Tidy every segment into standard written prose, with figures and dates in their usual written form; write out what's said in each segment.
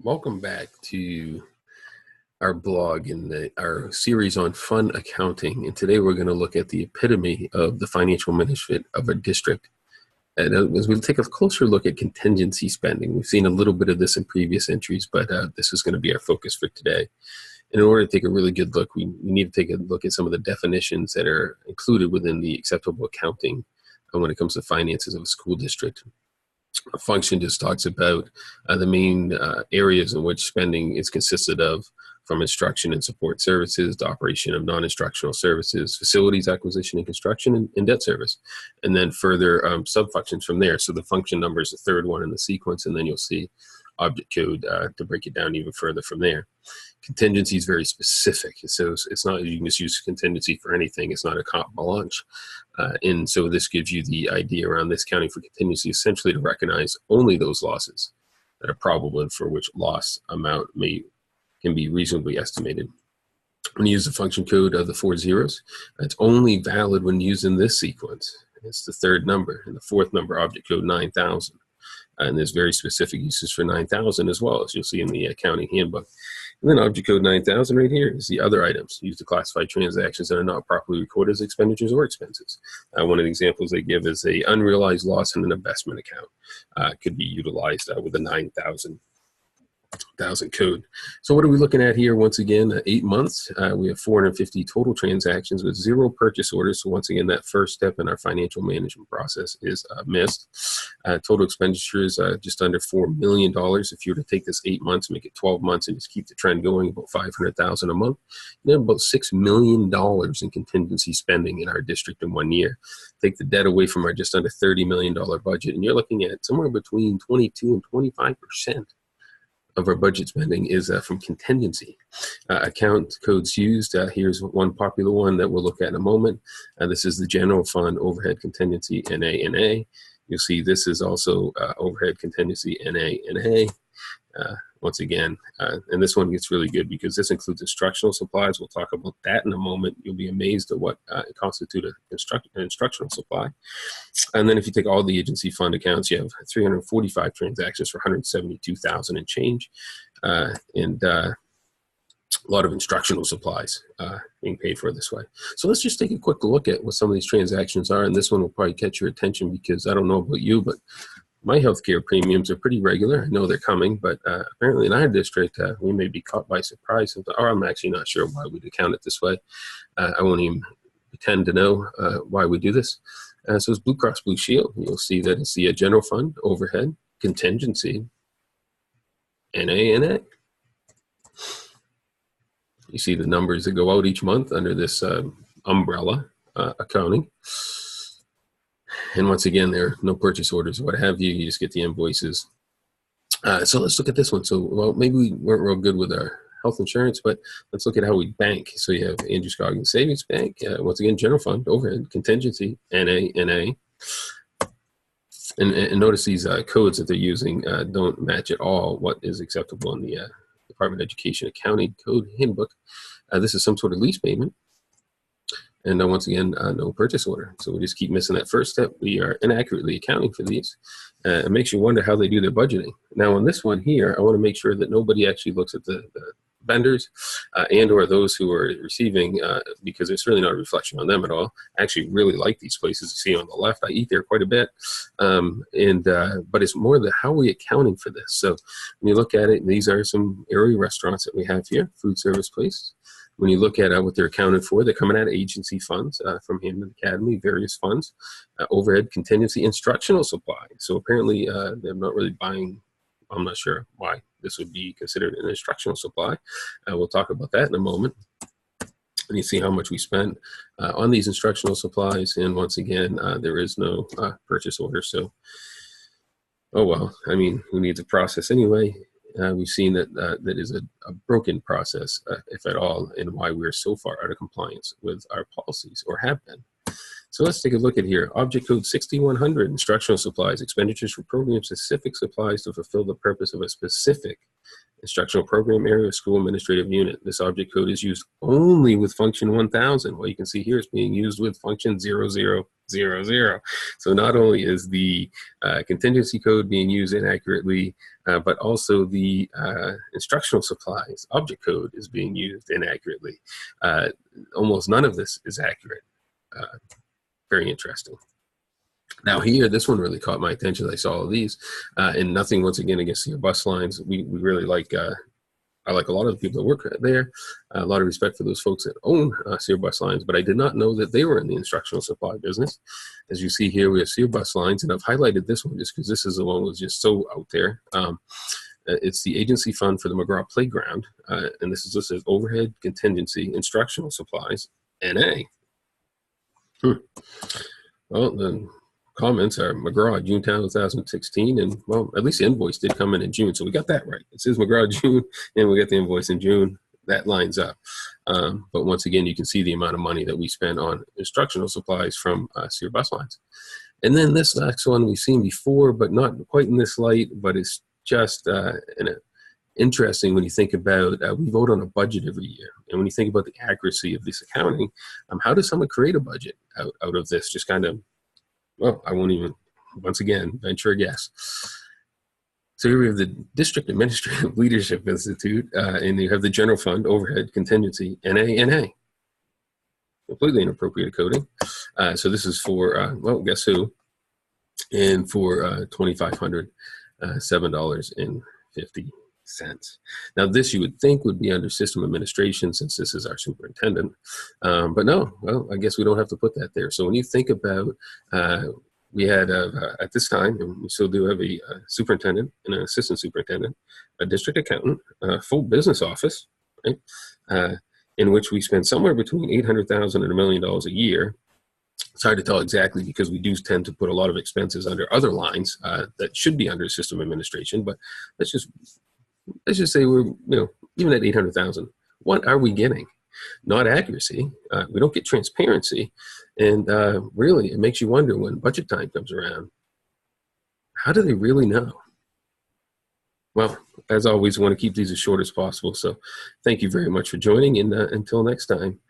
Welcome back to our blog and our series on fund accounting. And today we're going to look at the epitome of the financial management of a district. And as we take a closer look at contingency spending, we've seen a little bit of this in previous entries, but this is going to be our focus for today. And in order to take a really good look, we need to take a look at some of the definitions that are included within the acceptable accounting when it comes to finances of a school district. A function just talks about the main areas in which spending is consisted of, from instruction and support services to operation of non-instructional services, facilities acquisition and construction, and debt service, and then further sub-functions from there. So the function number is the third one in the sequence, and then you'll see object code to break it down even further from there. Contingency is very specific, so it's not, you can just use contingency for anything. It's not a carte blanche, and so this gives you the idea around this accounting for contingency, essentially to recognize only those losses that are probable and for which loss amount can be reasonably estimated. When you use the function code of the 4 zeros, it's only valid when used in this sequence. It's the third number, and the fourth number, object code 9000. And there's very specific uses for 9000 as well, as you'll see in the accounting handbook. And then object code 9000 right here is the other items used to classify transactions that are not properly recorded as expenditures or expenses. One of the examples they give is a unrealized loss in an investment account. Could be utilized with a 9000 code. So what are we looking at here? Once again, 8 months. We have 450 total transactions with 0 purchase orders. So once again, that first step in our financial management process is missed. Total expenditures just under $4 million. If you were to take this 8 months, make it 12 months, and just keep the trend going, about $500,000 a month, you have about $6 million in contingency spending in our district in 1 year. Take the debt away from our just under $30 million budget, and you're looking at somewhere between 22 and 25% of our budget spending is from contingency. Account codes used, here's one popular one that we'll look at in a moment. This is the general fund overhead contingency, NA. You'll see this is also overhead contingency, NA. Once again, and this one gets really good because this includes instructional supplies. We'll talk about that in a moment. You'll be amazed at what constitutes an instructional supply. And then if you take all the agency fund accounts, you have 345 transactions for $172,000 and change, and a lot of instructional supplies being paid for this way. So let's just take a quick look at what some of these transactions are, and this one will probably catch your attention because I don't know about you, but my healthcare premiums are pretty regular. I know they're coming, but apparently in our district, we may be caught by surprise. Or I'm actually not sure why we'd account it this way. I won't even pretend to know why we do this. So it's Blue Cross Blue Shield. You'll see that it's the general fund, overhead, contingency, NA. You see the numbers that go out each month under this umbrella accounting. And once again, there are no purchase orders or what have you. You just get the invoices. So let's look at this one. So, well, maybe we weren't real good with our health insurance, but let's look at how we bank. So you have Andrew Scoggins Savings Bank. Once again, general fund, overhead, contingency, NA. And notice these codes that they're using don't match at all what is acceptable in the Department of Education Accounting Code Handbook. This is some sort of lease payment. And once again, no purchase order. So we just keep missing that first step. We are inaccurately accounting for these. It makes you wonder how they do their budgeting. Now on this one here, I want to make sure that nobody actually looks at the vendors and or those who are receiving, because it's really not a reflection on them at all. I actually really like these places. You see on the left, I eat there quite a bit. But it's more how are we accounting for this? So when you look at it, these are some area restaurants that we have here, food service places. When you look at what they're accounted for, they're coming out of agency funds from Hamden Academy, various funds, overhead, contingency, instructional supply. So apparently they're not really buying. I'm not sure why this would be considered an instructional supply. We'll talk about that in a moment. And you see how much we spent on these instructional supplies. And once again, there is no purchase order. So, oh well, I mean, who needs a process anyway? We've seen that that is a broken process, if at all, and why we're so far out of compliance with our policies, or have been. So let's take a look at here. Object code 6100, instructional supplies, expenditures for program-specific supplies to fulfill the purpose of a specific instructional program area, school administrative unit. This object code is used only with function 1000. Well, you can see here it's being used with function 0000. So not only is the contingency code being used inaccurately, but also the instructional supplies object code is being used inaccurately. Almost none of this is accurate. Very interesting. Now here, this one really caught my attention. I saw all of these, and nothing once again against your bus lines. We really like, I like a lot of the people that work there. A lot of respect for those folks that own Sear Bus Lines, but I did not know that they were in the instructional supply business. As you see here, we have Sear Bus Lines, and I've highlighted this one just because this is the one that was just so out there. It's the agency fund for the McGraw Playground, and this is listed as overhead contingency instructional supplies, NA. Well, the comments are McGraw, June 2016, and well, at least the invoice did come in June, so we got that right. It says McGraw June, and we got the invoice in June. That lines up. But once again, you can see the amount of money that we spend on instructional supplies from Sear Bus Lines. And then this next one we've seen before, but not quite in this light, but it's just interesting when you think about, we vote on a budget every year. And when you think about the accuracy of this accounting, how does someone create a budget out of this? Just kind of, well, I won't even, once again, venture a guess. So here we have the District Administrative Leadership Institute, and you have the General Fund, Overhead, Contingency, NA. Completely inappropriate coding. So this is for, well, guess who? And for $2,500, $7.50. Now this you would think would be under system administration since this is our superintendent, but no, well, I guess we don't have to put that there. So when you think about, we had at this time, and we still do have a superintendent and an assistant superintendent, a district accountant, a full business office, right? In which we spend somewhere between $800,000 and $1 million a year. It's hard to tell exactly because we do tend to put a lot of expenses under other lines that should be under system administration, but let's just say we're, even at 800,000, what are we getting? Not accuracy. We don't get transparency. And really, it makes you wonder when budget time comes around, how do they really know? Well, as always, we want to keep these as short as possible. So thank you very much for joining. And until next time,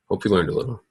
hope you learned a little.